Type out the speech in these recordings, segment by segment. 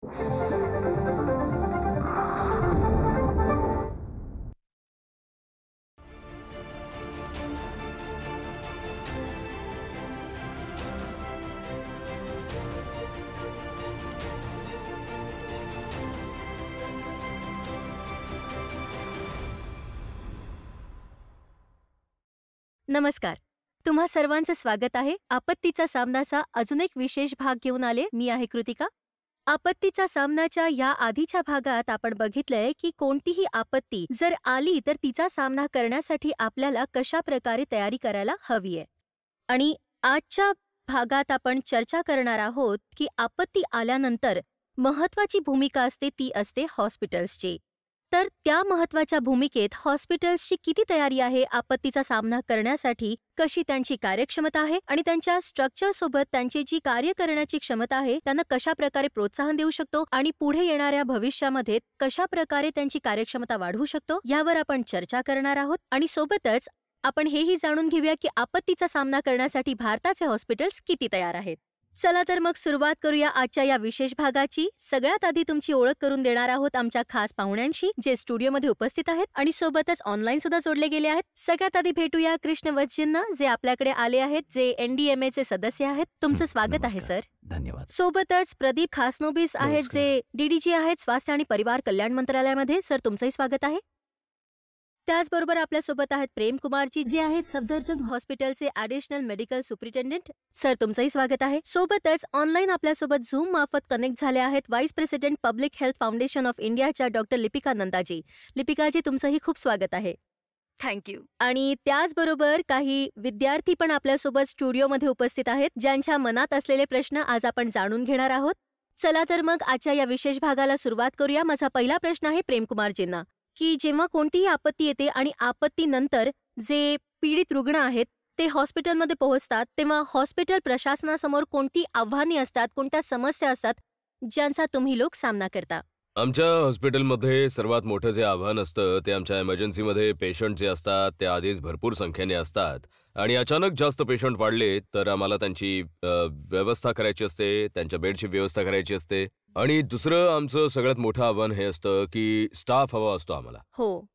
नमस्कार. तुम्हा सर्वांचं स्वागत आहे. आपत्तीचा सामनाचा अजून एक विशेष भाग घेऊन आले. मी आहे कृतिका. आपत्तीचा सामनाच्या या आधीच्या भागात आपण बघितलंय की कोणतीही आपत्ती जर आली तर तिचा सामना करण्यासाठी आपल्याला कशा प्रकारे तयारी करायला हवी आहे. आणि आजच्या भागात आपण चर्चा करणार आहोत की आपत्ती आल्यानंतर महत्त्वाची भूमिका असते ती असते हॉस्पिटल्सची. तर त्या महत्त्वाच्या भूमिकेत हॉस्पिटल्सची किती तयारी आहे आपत्तीचा सामना करण्यासाठी, कशी त्यांची कार्यक्षमता आहे आणि त्यांच्या स्ट्रक्चरसोबत त्यांची जी कार्य करण्याची क्षमता आहे त्यांना कशा प्रकारे प्रोत्साहन देऊ शकतो आणि पुढे येणाऱ्या भविष्यामध्ये कशा प्रकारे त्यांची कार्यक्षमता वाढवू शकतो यावर आपण चर्चा करणार आहोत. आणि सोबतच आपण हेही जाणून घेऊया की आपत्तीचा सामना करण्यासाठी भारताचे हॉस्पिटल्स किती तयार आहेत. चला तर मग सुरुवात करूया आजच्या या विशेष भागाची. सगळ्यात आधी तुमची ओळख करून देणार आहोत आमच्या खास पाहुण्यांशी जे स्टुडिओमध्ये उपस्थित आहेत आणि सोबतच ऑनलाईन सुद्धा जोडले गेले आहेत. सगळ्यात आधी भेटूया कृष्ण वत्सजींना जे आपल्याकडे आले आहेत, जे NDMA चे सदस्य आहेत. तुमचं स्वागत आहे सर. धन्यवाद. सोबतच प्रदीप खासनोबिस आहेत जे DDG आहेत स्वास्थ्य आणि परिवार कल्याण मंत्रालयामध्ये. सर तुमचंही स्वागत आहे. त्याचबरोबर आपल्यासोबत आहेत प्रेम कुमारजी जे आहेत सफदरजंग हॉस्पिटलचे ॲडिशनल मेडिकल सुपरिटेंडेंट. सर तुमचंही स्वागत आहे. सोबतच ऑनलाईन आपल्यासोबत झूम मार्फत कनेक्ट झाले आहेत vice president public health foundation of इंडियाच्या डॉक्टर लिपिका नंदाजी. लिपिकाजी तुमचंही खूप स्वागत आहे. थँक्यू. आणि त्याचबरोबर काही विद्यार्थी पण आपल्यासोबत स्टुडिओमध्ये उपस्थित आहेत ज्यांच्या मनात असलेले प्रश्न आज आपण जाणून घेणार आहोत. चला तर मग आजच्या या विशेष भागाला सुरुवात करूया. माझा पहिला प्रश्न आहे प्रेमकुमारजींना की जेव्हा कोणतीही आपत्ती येते आणि आपत्तीनंतर जे पीडित रुग्ण आहेत ते हॉस्पिटलमध्ये पोहोचतात तेव्हा हॉस्पिटल प्रशासनासमोर कोणती आव्हाने असतात, कोणत्या समस्या असतात ज्यांचा तुम्ही लोक सामना करता? आमच्या हॉस्पिटलमध्ये सर्वात मोठं जे आव्हान असतं ते आमच्या इमर्जन्सीमध्ये पेशंट जे असतात ते आधीच भरपूर संख्येने असतात आणि अचानक जास्त पेशंट वाढले तर आम्हाला त्यांची व्यवस्था करायची असते, त्यांच्या बेडची व्यवस्था करायची असते. आणि दुसरं आमचं सगळ्यात मोठं आव्हान हे असतं की स्टाफ हवा असतो आम्हाला. हो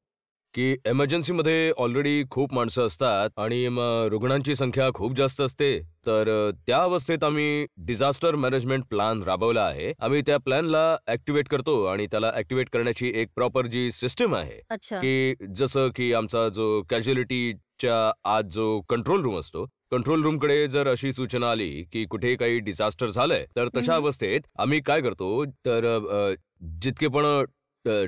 की इमर्जन्सीमध्ये ऑलरेडी खूप माणसं असतात आणि मग रुग्णांची संख्या खूप जास्त असते. तर त्या अवस्थेत आम्ही डिझास्टर मॅनेजमेंट प्लॅन राबवला आहे. आम्ही त्या प्लॅनला ऍक्टिव्हेट करतो आणि त्याला ऍक्टिव्हेट करण्याची एक प्रॉपर जी सिस्टम आहे की जसं की आमचा जो कॅज्युअलिटीच्या आत जो कंट्रोल रूम असतो, कंट्रोल रूमकडे जर अशी सूचना आली की कुठे काही डिझास्टर झालंय तर तशा अवस्थेत आम्ही काय करतो तर जितके पण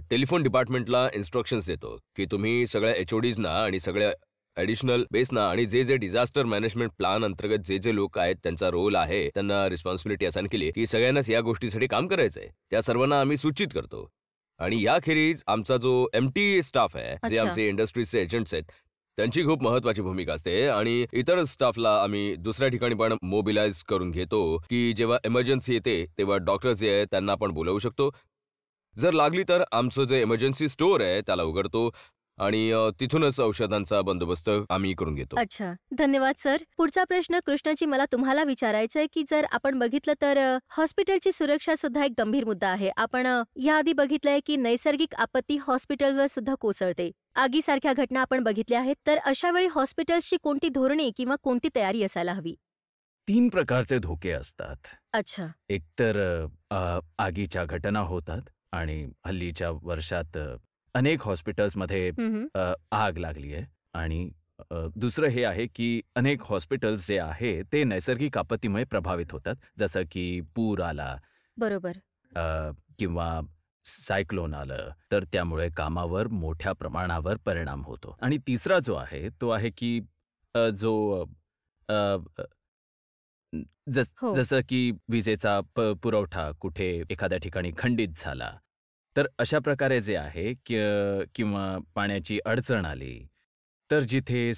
टेलिफोन डिपार्टमेंटला इन्स्ट्रक्शन्स देतो की तुम्ही सगळ्या HODsना आणि सगळ्या ॲडिशनल बेसना आणि जे डिझास्टर मॅनेजमेंट प्लॅन अंतर्गत जे लोक आहेत त्यांचा रोल आहे, त्यांना रिस्पॉन्सिबिलिटी असाइन केली की सगळ्यांनाच या गोष्टीसाठी काम करायचंय, त्या सर्वांना आम्ही सूचित करतो. आणि याखेरीज आमचा जो MT स्टाफ आहे, जे आमचे इंडस्ट्रीजचे एजंट्स आहेत, त्यांची खूप महत्वाची भूमिका असते. आणि इतर स्टाफला आम्ही दुसऱ्या ठिकाणी पण मोबिलाइज करून घेतो की जेव्हा इमर्जन्सी येते तेव्हा डॉक्टर्स जे आहेत त्यांना आपण बोलवू शकतो. जर लागली तर आमचं जे इमर्जन्सी स्टोअर आहे त्याला उघडतो आणि तिथूनच औषधांचा बंदोबस्त आम्ही करून घेतो. अच्छा, धन्यवाद सर. पुढचा प्रश्न कृष्णाजी मला तुम्हाला विचारायचा आहे की जर आपण बघितलं तर हॉस्पिटलची सुरक्षा सुद्धा एक गंभीर मुद्दा आहे. आपण याआधी बघितलंय की नैसर्गिक आपत्ती हॉस्पिटलवर सुद्धा कोसळते, आगीसारख्या घटना आपण बघितल्या आहेत. तर अशा वेळी हॉस्पिटल्सची कोणती धोरणे किंवा कोणती तयारी असायला हवी? 3 प्रकारचे धोके असतात. अच्छा. एकतर आगीच्या घटना होतात आणि हल्लीच्या वर्षात अनेक हॉस्पिटल्समध्ये आग लागली आहे. आणि दुसरं हे आहे की अनेक हॉस्पिटल्स जे आहे ते नैसर्गिक आपत्तीमुळे प्रभावित होतात, जसं की पूर आला, बरोबर, किंवा सायक्लोन आलं तर त्यामुळे कामावर मोठ्या प्रमाणावर परिणाम होतो. आणि तिसरा जो आहे तो आहे की जो जसं की विजेचा पुरवठा कुठे एखाद्या ठिकाणी खंडित झाला तर अशा प्रकारे जे आहे किंवा पाण्याची अडचण आली तर जिथे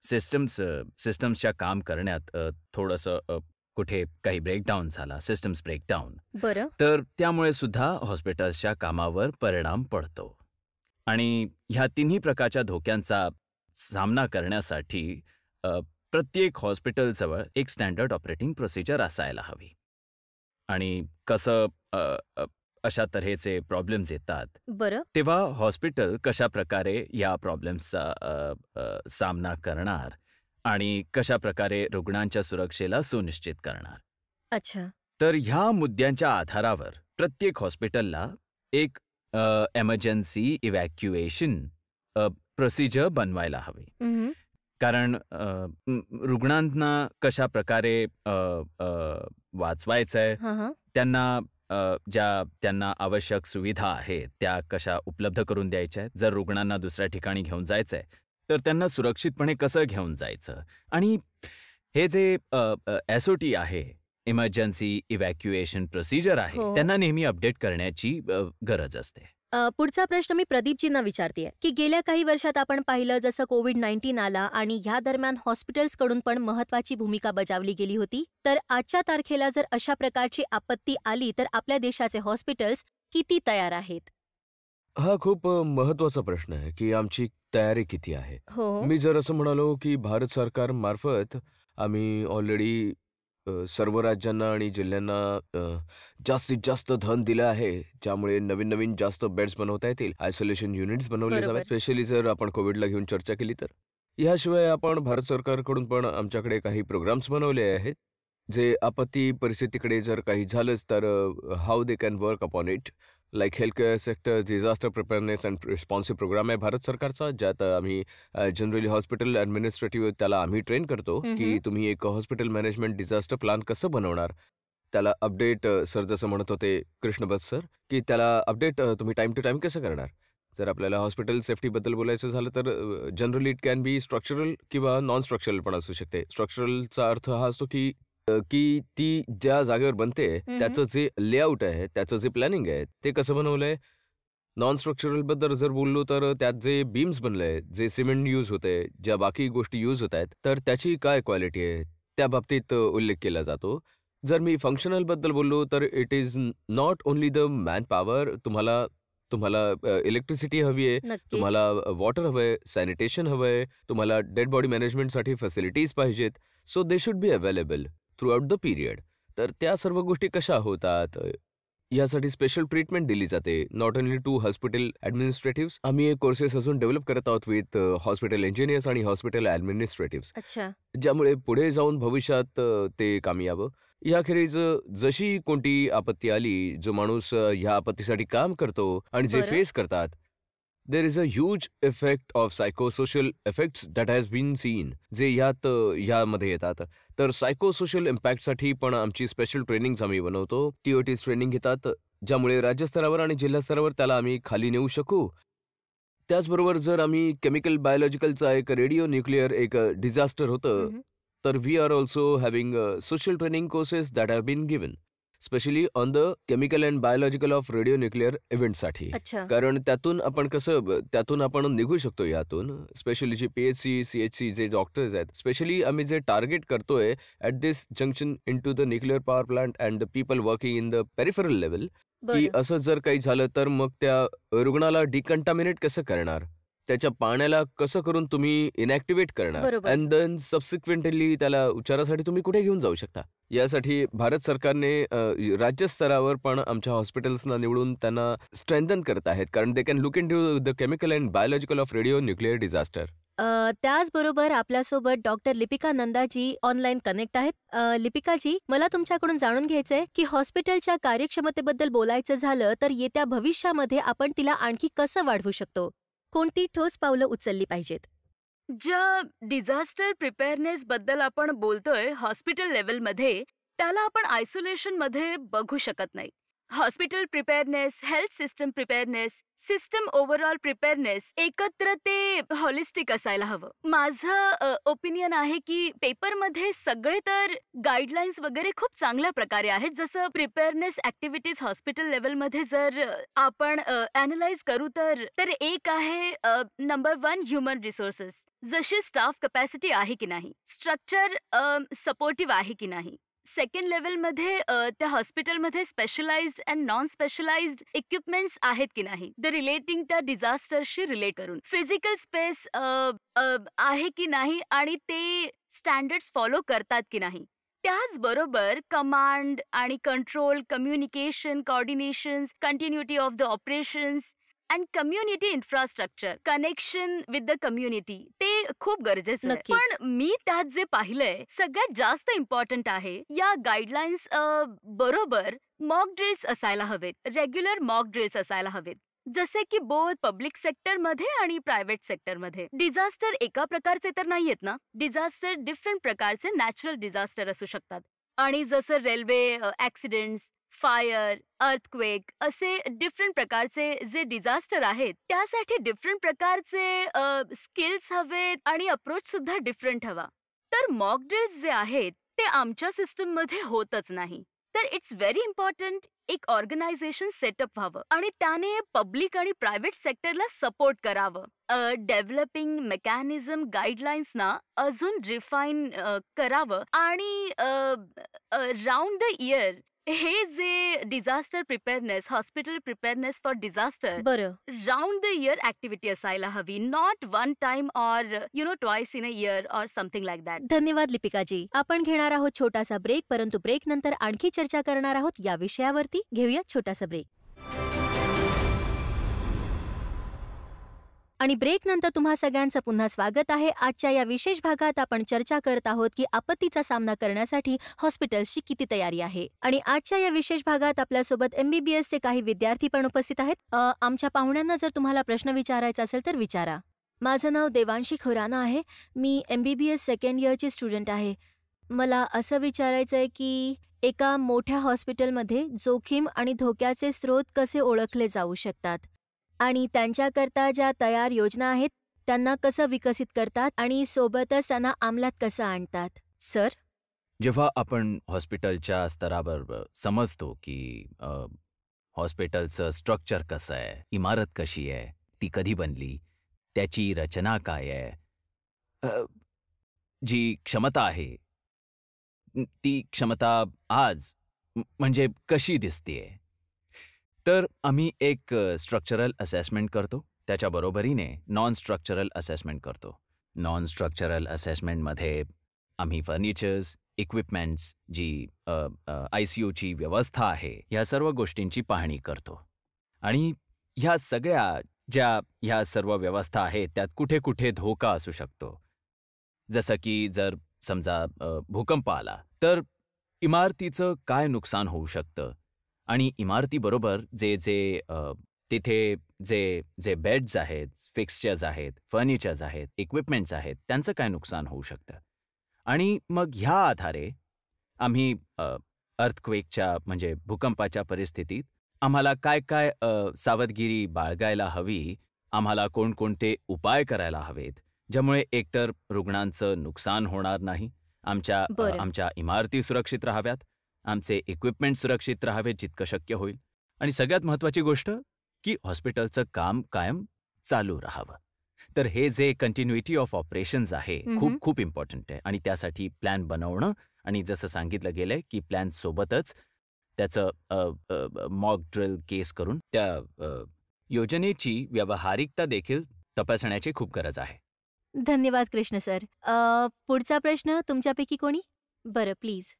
सिस्टम्सच्या काम करण्यात थोडंसं कुठे काही ब्रेकडाऊन झाला, सिस्टम्स ब्रेकडाऊन, बरं, तर त्यामुळे सुद्धा हॉस्पिटल्सच्या कामावर परिणाम पडतो. आणि ह्या तिन्ही प्रकारच्या धोक्यांचा सामना करण्यासाठी प्रत्येक हॉस्पिटलजवळ एक स्टँडर्ड ऑपरेटिंग प्रोसिजर असायला हवी. आणि कसं अशा तऱ्हेचे प्रॉब्लेम्स येतात, बरं. तेव्हा हॉस्पिटल कशा प्रकारे या प्रॉब्लेम्सचा सामना करणार आणि कशा प्रकारे रुग्णांच्या सुरक्षेला सुनिश्चित करणार. अच्छा. तर ह्या मुद्द्यांच्या आधारावर प्रत्येक हॉस्पिटलला एक एमर्जन्सी इव्हॅक्युएशन प्रोसिजर बनवायला हवी. उम्हम. कारण रुग्णांना कशा प्रकारे वाचवायचंय, हा हा. त्यांना त्यांना आवश्यक सुविधा आहेत त्या कशा उपलब्ध करून द्यायच्या आहेत. जर रुग्णांना दुसऱ्या ठिकाणी घेऊन जायचंय तर त्यांना सुरक्षितपणे कसं घेऊन जायचं. आणि हे जे SOT आहे, इमर्जन्सी इव्हॅक्युएशन प्रोसिजर आहे, हो. त्यांना नेहमी अपडेट करण्याची गरज असते. पुढचा प्रश्न मी प्रदीपजींना विचारतेय की गेल्या काही वर्षात आपण पाहिलं जसं कोविड-19 आला आणि ह्या दरम्यान हॉस्पिटल्सकडून पण महत्वाची भूमिका बजावली गेली होती. तर आजच्या तारखेला जर अशा प्रकारची आपत्ती आली तर आपल्या देशाचे हॉस्पिटल्स किती तयार आहेत? हा खूप महत्वाचा प्रश्न आहे की आमची तयारी किती आहे. हो. मी जर असं म्हणालो की भारत सरकार मार्फत आम्ही ऑलरेडी सर्व राज्यांना आणि जिल्ह्यांना जास्तीत जास्त धन दिलं आहे, ज्यामुळे नवीन नवीन जास्त बेड्स बनवता येतील, आयसोलेशन युनिट्स बनवले बरोबर. जावेत, स्पेशली जर आपण कोविडला घेऊन चर्चा केली तर. याशिवाय आपण भारत सरकारकडून पण आमच्याकडे काही प्रोग्राम्स बनवले आहेत जे आपत्ती परिस्थितीकडे जर काही झालंच तर how they can work upon it. Like health care sector disaster preparedness and responsive program आहे भारत सरकारचा, ज्यात आम्ही जनरली हॉस्पिटल ॲडमिनिस्ट्रेटिव्ह त्याला आम्ही ट्रेन करतो की तुम्ही एक हॉस्पिटल मॅनेजमेंट डिझास्टर प्लॅन कसं बनवणार. त्याला अपडेट सर जसं म्हणत होते कृष्णबत सर की त्याला अपडेट तुम्ही टाइम टू टाइम कसं करणार. जर आपल्याला हॉस्पिटल सेफ्टीबद्दल बोलायचं झालं तर generally it can be structural किंवा नॉन स्ट्रक्चरल पण असू शकते. स्ट्रक्चरलचा अर्थ हा असतो की ती ज्या जागेवर बनते त्याचं जे लेआउट आहे, त्याचं जे प्लॅनिंग आहे ते कसं बनवलंय. नॉन स्ट्रक्चरल बद्दल जर बोललो तर त्यात जे बीम्स बनलंय, जे सिमेंट यूज होते, ज्या बाकी गोष्टी यूज होत आहेत, तर त्याची काय क्वालिटी आहे त्या बाबतीत उल्लेख केला जातो. जर मी फंक्शनल बद्दल बोललो तर it is not only the man power. तुम्हाला इलेक्ट्रिसिटी हवी आहे, नक्कीच. तुम्हाला वॉटर हवंय, सॅनिटेशन हवंय, तुम्हाला डेड बॉडी मॅनेजमेंटसाठी फॅसिलिटीज पाहिजेत. So they should be available through out the period. तर त्या सर्व गोष्टी कशा होतात यासाठी स्पेशल ट्रीटमेंट दिली जाते. Not only to hospital administrative. आम्ही एक कोर्सेस अजून डेव्हलप करत आहोत विथ हॉस्पिटल इंजिनियर्स आणि हॉस्पिटल ॲडमिनिस्ट्रेटिव्ह, अच्छा. ज्यामुळे पुढे जाऊन भविष्यात ते कामी यावं. याखेरीज जशी कोणती आपत्ती आली, जो माणूस ह्या आपत्तीसाठी काम करतो आणि जे बरं. फेस करतात, there is a huge effect of psychosocial effects that has been seen, जे ह्यामध्ये येतात. तर सायकोसोशल इम्पॅक्टसाठी पण आमची स्पेशल ट्रेनिंग्स आम्ही बनवतो. TOTs ट्रेनिंग घेतात, ज्यामुळे राज्यस्तरावर आणि जिल्हास्तरावर त्याला आम्ही खाली नेऊ शकू. त्याचबरोबर जर आम्ही केमिकल बायोलॉजिकलचा एक रेडिओ न्यूक्लिअर एक डिझास्टर होतं, तर we are also having social training courses that have been given specially on the chemical and biological of radio nuclear इव्हेंटसाठी. अच्छा. कारण त्यातून आपण निघू शकतो. यातून स्पेशली जे PHC CHC जे डॉक्टर्स आहेत, स्पेशली आम्ही जे टार्गेट करतोय at this junction into the nuclear power plant and the people working in the peripheral level, की बरं. असं जर काही झालं तर मग त्या रुग्णाला डिकंटामिनेट कसं करणार, त्याच्या पाण्याला कसं करून तुम्ही इनॅक्टिव्हेट करणार, बरोबर. अँड देन सबसिक्वेंटली त्याला उपचारासाठी तुम्ही कुठे घेऊन जाऊ शकता. यासाठी भारत सरकारने राज्यस्तरावर पण आमच्या हॉस्पिटल्सना निवडून त्यांना स्ट्रेंथन करत आहेत, कारण they can look into the chemical and biological of radio nuclear disaster. त्याचबरोबर आपल्यासोबत doctor Lipika Nandaji online connect आहेत. लिपिकाजी, मला तुमच्याकडून जाणून घ्यायचंय की हॉस्पिटलच्या कार्यक्षमतेबद्दल बोलायचं झालं तर येत्या भविष्यामध्ये आपण तिला आणखी कसं वाढवू शकतो? कोणती ठोस पावलं उचलली पाहिजेत? ज्या डिझास्टर प्रिपेअरनेस बद्दल आपण बोलतोय हॉस्पिटल लेवलमध्ये, त्याला आपण आयसोलेशनमध्ये बघू शकत नाही. Hospital preparedness, health system preparedness, system overall preparedness एकत्र ते हॉलिस्टिक असायला हवं. माझं ओपिनियन आहे की पेपरमध्ये सगळे तर गाईडलाईन्स वगैरे खूप चांगल्या प्रकारे आहेत. जसं प्रिपेअरनेस ॲक्टिव्हिटीज हॉस्पिटल लेवलमध्ये जर आपण ॲनलाइज करू तर एक आहे नंबर 1 ह्युमन रिसोर्सेस. जशी स्टाफ कपॅसिटी आहे की नाही, स्ट्रक्चर सपोर्टिव्ह आहे की नाही. सेकंड लेवलमध्ये त्या हॉस्पिटलमध्ये specialized and non specialized equipments आहेत की नाही, द रिलेटिंग त्या डिझास्टरशी रिलेट करून. फिजिकल स्पेस आहे की नाही आणि ते स्टँडर्ड्स फॉलो करतात की नाही. त्याचबरोबर कमांड आणि control, communication, coordinations, continuity of the operations and community infrastructure, connection with the community, ते खूप गरजेचं आहे. नक्कीच. पण मी त्यात जे पाहिलंय सगळ्यात जास्त इम्पॉर्टंट आहे, या गाईडलाईन्स बरोबर मॉक ड्रिल्स असायला हवेत, रेग्युलर मॉक ड्रिल्स असायला हवेत, जसे की बोथ पब्लिक सेक्टरमध्ये आणि प्रायव्हेट सेक्टरमध्ये. डिझास्टर एका प्रकारचे तर नाहीयेत ना. डिझास्टर डिफरंट प्रकारचे नॅचरल डिझास्टर असू शकतात. आणि जसं रेल्वे ॲक्सिडेंट्स, फायर, अर्थक्वेक असे डिफरंट प्रकारचे जे डिझास्टर आहेत, त्यासाठी डिफरंट प्रकारचे स्किल्स हवेत आणि अप्रोच सुद्धा डिफरंट हवा. तर मॉक ड्रिल्स जे आहेत ते आमच्या सिस्टममध्ये होतच नाही. तर इट्स व्हेरी इम्पॉर्टंट एक ऑर्गनायझेशन सेटअप व्हावं आणि त्याने पब्लिक आणि प्रायव्हेट सेक्टरला सपोर्ट करावं. डेव्हलपिंग मेकॅनिझम गाईडलाईन्सना अजून रिफाईन करावं आणि राऊंड द इयर हे जे disaster preparedness, hospital preparedness for disaster, बरं. राऊंड द इयर ऍक्टिव्हिटी असायला हवी. Not one time or twice in a year or something like that. धन्यवाद लिपिकाजी. आपण घेणार आहोत छोटासा ब्रेक, परंतु ब्रेक नंतर आणखी चर्चा करणार आहोत या विषयावरती. घेऊया छोटासा ब्रेक. आणि ब्रेक नंतर तुम्हा सगळ्यांचं पुन्हा स्वागत आहे. आजच्या या विशेष भागात आपण चर्चा करत आहोत की आपत्तीचा सामना करण्यासाठी हॉस्पिटल्सची किती तयारी आहे. आणि आजच्या या विशेष भागात आपल्यासोबत MBBSचे काही विद्यार्थी पण उपस्थित आहेत. आमच्या पाहुण्यांना जर तुम्हाला प्रश्न विचारायचा असेल तर विचारा. माझं नाव देवांशी खुराना आहे. मी MBBS सेकंड इयरची स्टुडंट आहे. मला असं विचारायचं आहे की एका मोठ्या हॉस्पिटलमध्ये जोखीम आणि धोक्याचे स्रोत कसे ओळखले जाऊ शकतात आणि त्यांच्याकरता ज्या तयार योजना आहेत त्यांना कसं विकसित करतात आणि सोबतच त्यांना अंमलात कसं आणतात. सर, जेव्हा आपण हॉस्पिटलच्या स्तरावर समजतो की हॉस्पिटलचं स्ट्रक्चर कसं आहे, इमारत कशी आहे, ती कधी बनली, त्याची रचना काय आहे, जी क्षमता आहे ती क्षमता आज म्हणजे कशी दिसतेय, तर आम्ही एक स्ट्रक्चरल असेसमेंट करतो. त्याच्या बरोबरीने नॉन स्ट्रक्चरल असेसमेंट करतो. नॉन स्ट्रक्चरल असेसमेंटमध्ये आम्ही फर्निचर्स, इक्विपमेंट्स, जी ICUची व्यवस्था आहे, ह्या सर्व गोष्टींची पाहणी करतो. आणि ह्या सगळ्या ह्या सर्व व्यवस्था आहेत त्यात कुठे कुठे धोका असू शकतो. जसं की जर समजा भूकंप आला तर इमारतीचं काय नुकसान होऊ शकतं आणि इमारतीबरोबर तिथे जे बेड्स आहेत, फिक्स्चर्स आहेत, फर्निचर्स आहेत, इक्विपमेंट्स आहेत, त्यांचं काय नुकसान होऊ शकतं. आणि मग ह्या आधारे आम्ही अर्थक्वेकच्या म्हणजे भूकंपाच्या परिस्थितीत आम्हाला काय काय सावधगिरी बाळगायला हवी, आम्हाला कोणकोणते उपाय करायला हवेत, ज्यामुळे एकतर रुग्णांचं नुकसान होणार नाही, आमच्या इमारती सुरक्षित राहाव्यात, आमचे इक्विपमेंट सुरक्षित राहावेत जितकं शक्य होईल, आणि सगळ्यात महत्त्वाची गोष्ट की हॉस्पिटलचं काम कायम चालू राहावं. तर हे जे कंटिन्युटी ऑफ ऑपरेशन्स आहे खूप खूप इम्पॉर्टंट आहे. आणि त्यासाठी प्लॅन बनवणं आणि जसं सांगितलं गेलंय की प्लॅन सोबतच त्याचं मॉक ड्रिल केस करून त्या योजनेची व्यावहारिकता देखील तपासण्याची खूप गरज आहे. धन्यवाद कृष्ण सर. पुढचा प्रश्न तुमच्यापैकी कोणी? बरं, प्लीज.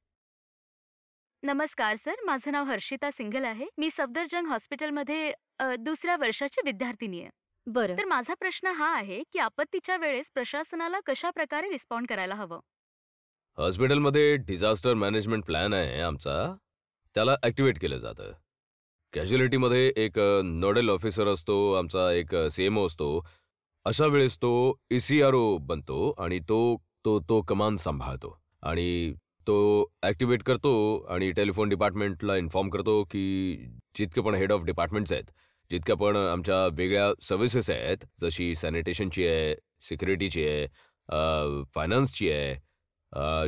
नमस्कार सर, माझं नाव हर्षिता सिंघल आहे. मी सफदरजंग हॉस्पिटलमध्ये दुसऱ्या वर्षाची विद्यार्थिनी आहे. बरं. तर माझा प्रश्न हा आहे की आपत्तीच्या वेळेस प्रशासनाला कशा प्रकारे रिस्पॉन्ड करायला हवं. हॉस्पिटलमध्ये डिझास्टर मॅनेजमेंट प्लॅन आहे आमचा, त्याला ॲक्टिवेट केलं जातं. कॅज्युअलिटीमध्ये एक नोडल ऑफिसर असतो, आमचा एक CMO असतो. अशा वेळेस तो ECRO बनतो आणि तो कमांड सांभाळतो आणि तो ॲक्टिवेट करतो आणि टेलिफोन डिपार्टमेंटला इन्फॉर्म करतो की जितके पण हेड ऑफ डिपार्टमेंट्स आहेत, जितक्या पण आमच्या वेगळ्या सर्व्हिसेस आहेत, जशी सॅनिटेशनची आहे, सिक्युरिटीची आहे, फायनान्सची आहे,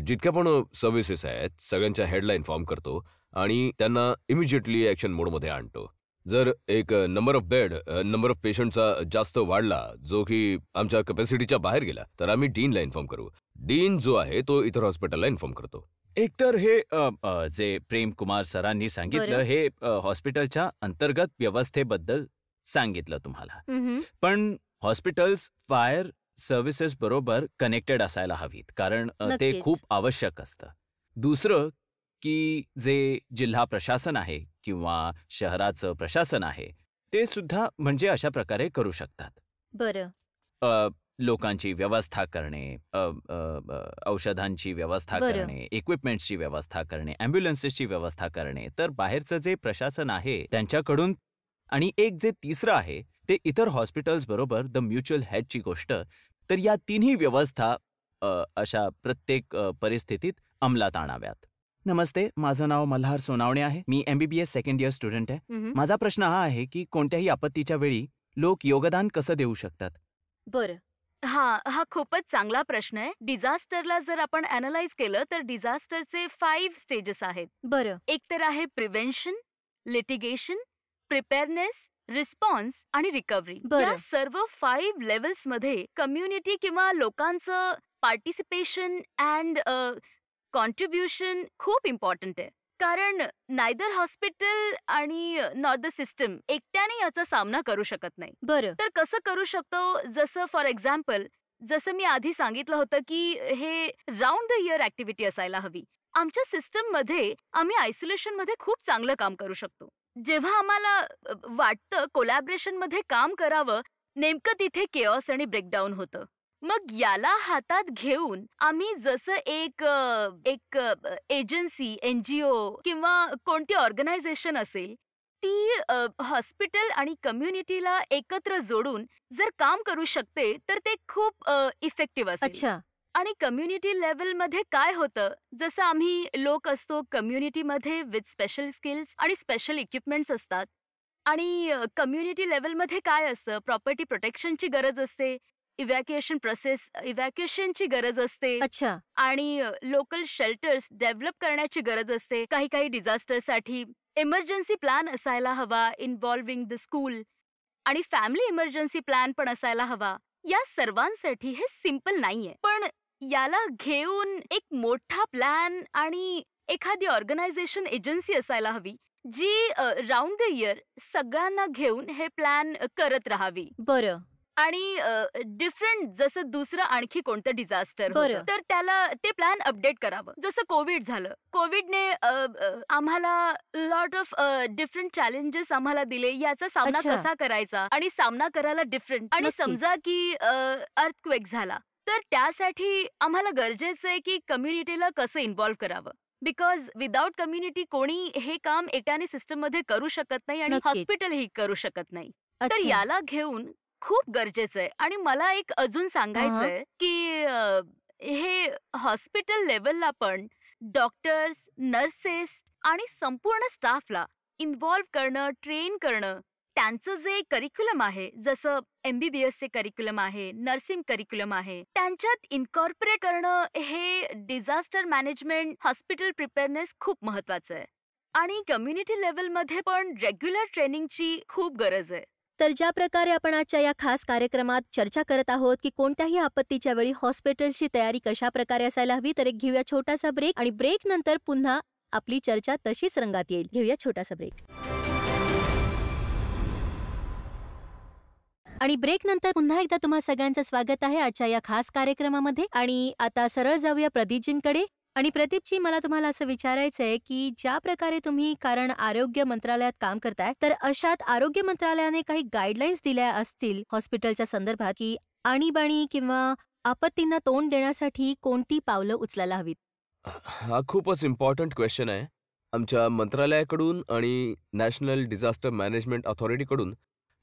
जितक्या पण सर्व्हिसेस आहेत सगळ्यांच्या हेडला इन्फॉर्म करतो आणि त्यांना इमिजिएटली ॲक्शन मोडमध्ये आणतो. जर एक नंबर ऑफ पेशंटचा जास्त वाढला, जो की आमच्या कॅपॅसिटीच्या बाहेर गेला, तर आम्ही डीनला इन्फॉर्म करू. डीन जो आहे तो इतर हॉस्पिटलला इन्फॉर्म करतो. एकतर हे जे प्रेम कुमार सरांनी सांगितलं बरं. हे हॉस्पिटलच्या अंतर्गत व्यवस्थेबद्दल सांगितलं तुम्हाला. पण हॉस्पिटल्स फायर सर्व्हिसेस बरोबर कनेक्टेड असायला हवीत, कारण ते नक्कीच. खूप आवश्यक असतं. दुसरं की जे जिल्हा प्रशासन आहे किंवा शहराचं प्रशासन आहे ते सुद्धा म्हणजे अशा प्रकारे करू शकतात. बरं. लोकांची व्यवस्था करणे, औषधांची व्यवस्था बरं. करणे, इक्विपमेंट्सची व्यवस्था करणे, ॲम्ब्युलन्सेसची व्यवस्था करणे. तर बाहेरचं जे प्रशासन आहे त्यांच्याकडून. आणि एक जे तिसरं आहे ते इतर हॉस्पिटल्स बरोबर द म्युच्युअल हेल्थची गोष्ट. तर या तिन्ही व्यवस्था अशा प्रत्येक परिस्थितीत अंमलात आणाव्यात. नमस्ते, माझं नाव मल्हार सोनावणे आहे. मी MBBS सेकंड इयर स्टुडंट आहे. हम्म. माझा प्रश्न हा आहे की कोणत्याही आपत्तीच्या वेळी लोक योगदान कसं देऊ शकतात? बरं. हा खूपच चांगला प्रश्न आहे. डिझास्टरला जर आपण अॅनलाइज केलं तर डिझास्टरचे 5 स्टेजेस आहेत. बरं. एक तर आहे प्रिव्हेन्शन, लिटिगेशन, प्रिपेअरनेस, रिस्पॉन्स आणि रिकव्हरी. बरं. या सर्व 5 लेवल्समध्ये कम्युनिटी किंवा लोकांचं पार्टिसिपेशन अँड कॉन्ट्रीब्युशन खूप इम्पॉर्टंट आहे. कारण नायदर हॉस्पिटल आणि नॉट द सिस्टम एकट्याने याचा सामना करू शकत नाही. बरं. तर कसं करू शकतो? जसं फॉर एक्झाम्पल, जसं मी आधी सांगितलं होतं की हे राऊंड द इयर ॲक्टिव्हिटी असायला हवी. आमच्या सिस्टममध्ये आम्ही आयसोलेशनमध्ये खूप चांगलं काम करू शकतो. जेव्हा आम्हाला वाटतं कोलॅबरेशनमध्ये काम करावं, नेमकं तिथे केऑस आणि ब्रेकडाऊन होतं. मग याला हातात घेऊन आम्ही जसं एक एजन्सी, NGO किंवा कोणती ऑर्गनायझेशन असेल ती हॉस्पिटल आणि कम्युनिटीला एकत्र जोडून जर काम करू शकते तर ते खूप इफेक्टिव्ह असेल. अच्छा. आणि कम्युनिटी लेवलमध्ये काय होतं, जसं आम्ही लोक असतो कम्युनिटीमध्ये विथ स्पेशल स्किल्स आणि स्पेशल इक्विपमेंट्स असतात. आणि कम्युनिटी लेवलमध्ये काय असतं, प्रॉपर्टी प्रोटेक्शनची गरज असते, इव्हॅक्युएशनची गरज असते अच्छा. आणि लोकल शेल्टर्स डेव्हलप करण्याची गरज असते. काही काही डिझास्टरसाठी इमर्जन्सी प्लॅन असायला हवा, इन्व्हॉल्विंग द स्कूल, आणि फॅमिली इमर्जन्सी प्लॅन पण असायला हवा. या सर्वांसाठी हे सिम्पल नाहीये, पण याला घेऊन एक मोठा प्लॅन आणि एखादी ऑर्गनायझेशन, एजन्सी असायला हवी जी राऊंड द इयर सगळ्यांना घेऊन हे प्लॅन करत राहावी. बरं. आणि डिफरंट जसं दुसरं आणखी कोणतं डिझास्टर बरं. होतं तर त्याला ते प्लॅन अपडेट करावं. जसं कोविड झालं, कोविडने आम्हाला लॉट ऑफ डिफरंट चॅलेंजेस आम्हाला दिले, याचा सामना अच्छा. कसा करायचा आणि सामना करायला डिफरंट. आणि नक्कीच. समजा की अर्थक्वेक झाला तर त्यासाठी आम्हाला गरजेचं आहे की कम्युनिटीला कसं इन्व्हॉल्व करावं. बिकॉज विदाउट कम्युनिटी कोणी हे काम एकट्याने सिस्टममध्ये करू शकत नाही आणि नक्कीच. हॉस्पिटलही करू शकत नाही. तर अच्छा. याला घेऊन खूप गरजेचं आहे. आणि मला एक अजून सांगायचंय की हे हॉस्पिटल लेवलला पण डॉक्टर्स, नर्सेस आणि संपूर्ण स्टाफला इन्व्हॉल्व करणं, ट्रेन करणं, त्यांचं जे करिक्युलम आहे, जसं MBBSचे करिक्युलम आहे, नर्सिंग करिक्युलम आहे, त्यांच्यात इन्कॉर्पोरेट करणं हे डिझास्टर मॅनेजमेंट, हॉस्पिटल प्रिपेअरनेस खूप महत्वाचं आहे. आणि कम्युनिटी लेवलमध्ये पण रेग्युलर ट्रेनिंगची खूप गरज आहे. तर ज्या प्रकारे आपण आजच्या या खास कार्यक्रमात चर्चा करत आहोत की कोणत्याही आपत्तीच्या वेळी हॉस्पिटलची तयारी कशा प्रकारे असायला हवी, तर एक घेऊया छोटासा ब्रेक आणि ब्रेक नंतर पुन्हा आपली चर्चा तशीच रंगात येईल. घेऊया छोटासा ब्रेक. आणि ब्रेक नंतर पुन्हा एकदा तुम्हा सगळ्यांचं स्वागत आहे आजच्या या खास कार्यक्रमामध्ये. आणि आता सरळ जाऊया प्रदीपजींकडे. आणि प्रदीपजी, मला तुम्हाला असं विचारायचंय की ज्या प्रकारे तुम्ही, कारण आरोग्य मंत्रालयात काम करताय, तर अशात आरोग्य मंत्रालयाने काही गाईडलाईन्स दिल्या असतील हॉस्पिटलच्या संदर्भात की आणीबाणी किंवा आपत्तींना तोंड देण्यासाठी कोणती पावलं उचलायला हवीत? हा खूपच इम्पॉर्टंट क्वेश्चन आहे. आमच्या मंत्रालयाकडून आणि नॅशनल डिझास्टर मॅनेजमेंट अथॉरिटीकडून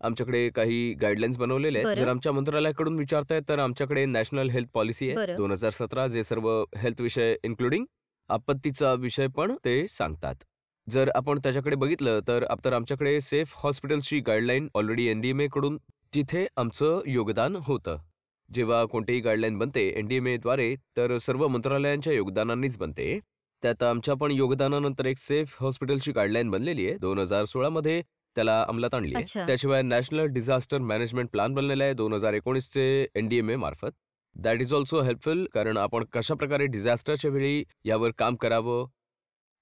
आमच्याकडे काही गाईडलाईन्स बनवलेले आहेत. बरं. जर आमच्या मंत्रालयाकडून विचारताय तर आमच्याकडे नॅशनल हेल्थ पॉलिसी आहे बरं. 2017, जे सर्व हेल्थ विषय इन्क्लुडिंग आपत्तीचा विषय पण ते सांगतात. जर आपण त्याच्याकडे बघितलं तर आमच्याकडे सेफ हॉस्पिटल्सची गाईडलाईन ऑलरेडी NDMA कडून, जिथे आमचं योगदान होतं. जेव्हा कोणतीही गाईडलाईन बनते NDMA द्वारे तर सर्व मंत्रालयांच्या योगदानांनीच बनते. त्यात आमच्या पण योगदानानंतर एक सेफ हॉस्पिटलची गाईडलाईन बनलेली आहे. 2016 मध्ये त्याला अंमलात आणली आहे. अच्छा. त्याशिवाय नॅशनल डिझास्टर मॅनेजमेंट प्लॅन बनलेला आहे 2019चे NDMA मार्फत. दॅट इज ऑल्सो हेल्पफुल, कारण आपण कशा प्रकारे डिझास्टरच्या वेळी यावर काम करावं.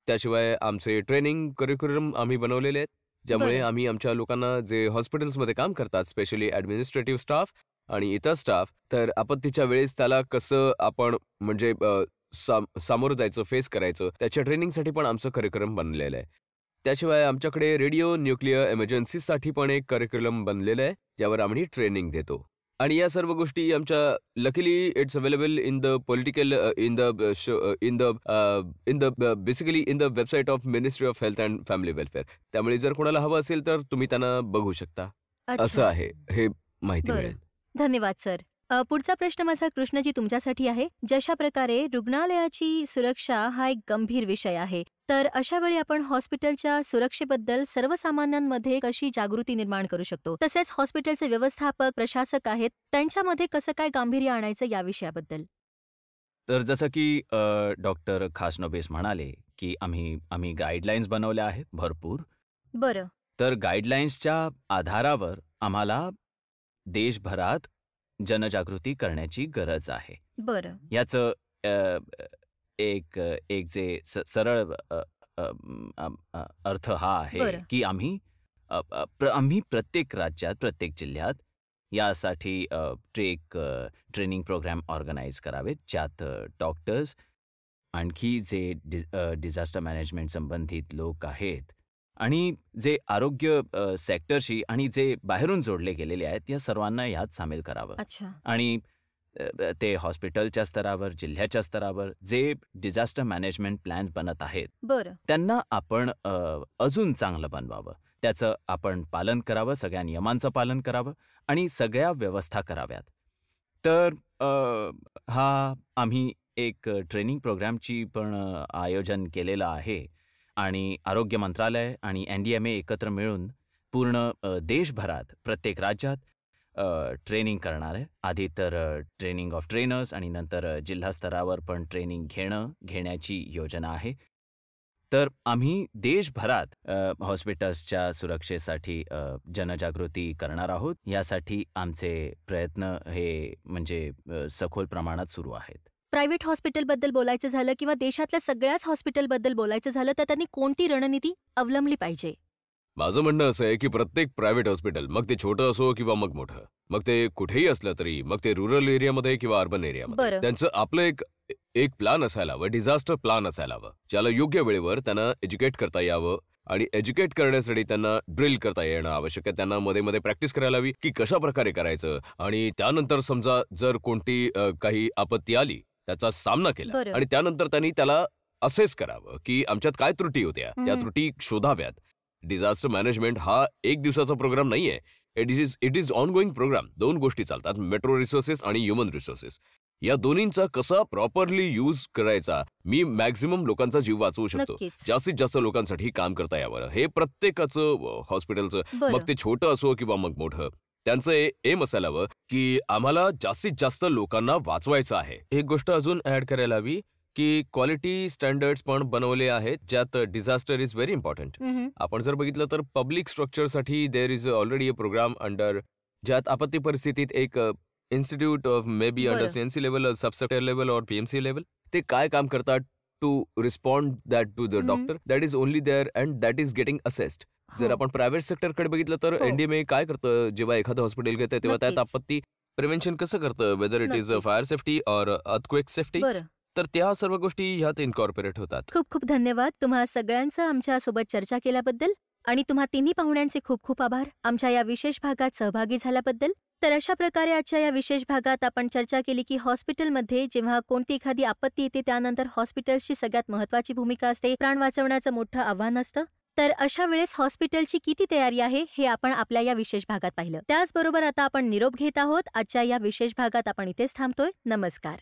त्याशिवाय आमचे ट्रेनिंग करिक्युलम आम्ही बनवलेले आहेत, ज्यामुळे बरं. आम्ही आमच्या लोकांना जे हॉस्पिटल्समध्ये काम करतात, स्पेशली ॲडमिनिस्ट्रेटिव्ह स्टाफ आणि इतर स्टाफ, तर आपत्तीच्या वेळेस त्याला कसं आपण म्हणजे सामोरं जायचं, फेस करायचं, त्याच्या ट्रेनिंगसाठी पण आमचं करिक्युलम बनलेलं आहे. त्याशिवाय आमच्याकडे रेडिओ न्यूक्लिअर इमर्जन्सीसाठी पण एक करिक्युलम बनलेलं आहे, ज्यावर आम्ही ट्रेनिंग देतो. आणि या सर्व गोष्टी आमच्या luckily it's available in the political basically in the website of ministry of health and family welfare. त्यामुळे जर कोणाला हवं असेल तर तुम्ही त्यांना बघू शकता. असं आहे, हे माहिती बरं. मिळेल. धन्यवाद सर. पुढचा प्रश्न माझा कृष्णजी तुमच्यासाठी आहे. जशा प्रकारे रुग्णालयाची सुरक्षा हा एक गंभीर विषय आहे, तर अशा वेळी आपण हॉस्पिटलच्या सुरक्षेबद्दल सर्वसामान्यांमध्ये कशी जागृती निर्माण करू शकतो, तसेच हॉस्पिटलचे व्यवस्थापक, प्रशासक आहेत, त्यांच्यामध्ये कसं काय गांभीर्य आणायचं या विषयाबद्दल. तर जसं की डॉक्टर खासनोबेस म्हणाले की आम्ही गाईडलाईन्स बनवल्या आहेत भरपूर. बरं. तर गाईडलाईन्सच्या आधारावर आम्हाला देशभरात जनजागृती करण्याची गरज आहे. बरं. याचं एक जे सरळ अर्थ हा आहे बरं. की आम्ही प्रत्येक राज्यात, प्रत्येक जिल्ह्यात यासाठी ट्रेनिंग प्रोग्राम ऑर्गनाईज करावेत, ज्यात डॉक्टर्स, आणखी जे डिझास्टर मॅनेजमेंट संबंधित लोक आहेत आणि जे आरोग्य सेक्टरशी आणि जे बाहेरून जोडले गेलेले आहेत, या सर्वांना यात सामील करावं. अच्छा. आणि ते हॉस्पिटलच्या स्तरावर, जिल्ह्याच्या स्तरावर जे डिझास्टर मॅनेजमेंट प्लॅन्स बनत आहेत, बरं. त्यांना आपण अजून चांगलं बनवावं. त्याचं आपण पालन करावं, सगळ्या नियमांचं पालन करावं आणि सगळ्या व्यवस्था कराव्यात. तर आम्ही एक ट्रेनिंग प्रोग्रामची पण आयोजन केलेलं आहे आणि आरोग्य मंत्रालय आणि NDMA एकत्र मिळून पूर्ण देशभरात, प्रत्येक राज्यात ट्रेनिंग करणार आहे. आधी तर ट्रेनिंग ऑफ ट्रेनर्स आणि नंतर जिल्हा स्तरावर पण ट्रेनिंग घेण्याची योजना आहे. तर आम्ही देशभरात हॉस्पिटल्सच्या सुरक्षेसाठी जनजागृती करणार आहोत. यासाठी आमचे प्रयत्न हे म्हणजे सखोल प्रमाणात सुरू आहेत. प्रायव्हेट हॉस्पिटलबद्दल बोलायचं झालं किंवा देशातल्या सगळ्याच हॉस्पिटलबद्दल बोलायचं झालं, तर त्यांनी कोणती रणनीती अवलंबली पाहिजे? माझं म्हणणं असं आहे की प्रत्येक प्रायव्हेट हॉस्पिटल, मग ते छोटं असो किंवा मग मोठं, मग ते कुठेही असलं तरी, मग ते रुरल एरियामध्ये किंवा अर्बन एरियामध्ये, बरं. त्यांचं आपलं एक प्लान असायला हवं, डिझास्टर प्लान असायला हवं, ज्याला योग्य वेळेवर त्यांना एज्युकेट करता यावं. आणि एज्युकेट करण्यासाठी त्यांना ड्रिल करता येणं आवश्यक आहे. त्यांना मध्ये मध्ये प्रॅक्टिस करायला हवी की कशा प्रकारे करायचं. आणि त्यानंतर समजा जर कोणती काही आपत्ती आली, त्याचा सामना केला बरं. आणि त्यानंतर त्यांनी त्याला असेस करावं की आमच्यात काय त्रुटी होत्या, त्या त्रुटी शोधाव्यात. डिझास्टर मॅनेजमेंट हा एक दिवसाचा प्रोग्राम नाहीये. It is ongoing programme. 2 गोष्टी चालतात, मेट्रो रिसोर्सेस आणि ह्युमन रिसोर्सेस. या दोन्हींचा कसा प्रॉपरली यूज करायचा, मी मॅक्झिमम लोकांचा जीव वाचवू शकतो, नक्कीच. जास्तीत जास्त लोकांसाठी काम करता यावं, हे प्रत्येकाचं हॉस्पिटलचं, बरं. मग ते छोटं असो किंवा मग मोठं, त्यांचं एम असायला हवं की आम्हाला जास्तीत जास्त लोकांना वाचवायचं आहे. एक गोष्ट अजून ऍड करायला हवी की क्वालिटी स्टँडर्ड्स पण बनवले आहेत, ज्यात डिझास्टर इज व्हेरी इम्पॉर्टंट. आपण जर बघितलं तर पब्लिक स्ट्रक्चरसाठी there is already a program under, ज्यात आपत्ती परिस्थितीत एक institute of may be under CNC level, subsector level और PMC लेवल, ते काय काम करतात to respond that to the doctor, that is only there and that is getting assessed. जर आपण प्रायव्हेट सेक्टरकडे बघितलं तर NDMA काय करतं, जेव्हा एखादं हॉस्पिटल घेतं तेव्हा त्यात नक्कीच. आपत्ती प्रिव्हेन्शन कसं करतं, वेदर इट इज नक्कीच. फायर सेफ्टी और अर्थक्वेक सेफ्टी, बरं. तर त्या सर्व गोष्टी ह्यात इन्कॉर्पोरेट होतात. खूप खूप धन्यवाद तुम्हा सगळ्यांचं आमच्यासोबत चर्चा केल्याबद्दल आणि तुम्हा तिन्ही पाहुण्यांचे खूप खूप आभार आमच्या या विशेष भागात सहभागी झाल्याबद्दल. तर अशा प्रकारे आजच्या या विशेष भागात आपण चर्चा केली की हॉस्पिटलमध्ये जेव्हा कोणती एखादी आपत्ती येते, त्यानंतर हॉस्पिटल्सची सगळ्यात महत्त्वाची भूमिका असते, प्राण वाचवण्याचं मोठं आव्हान असतं. तर अशा वेळेस हॉस्पिटलची किती तयारी आहे हे आपण आपल्या या विशेष भागात पाहिलं. त्याचबरोबर आता आपण निरोप घेत आहोत. आजच्या या विशेष भागात आपण इथेच थांबतोय. नमस्कार.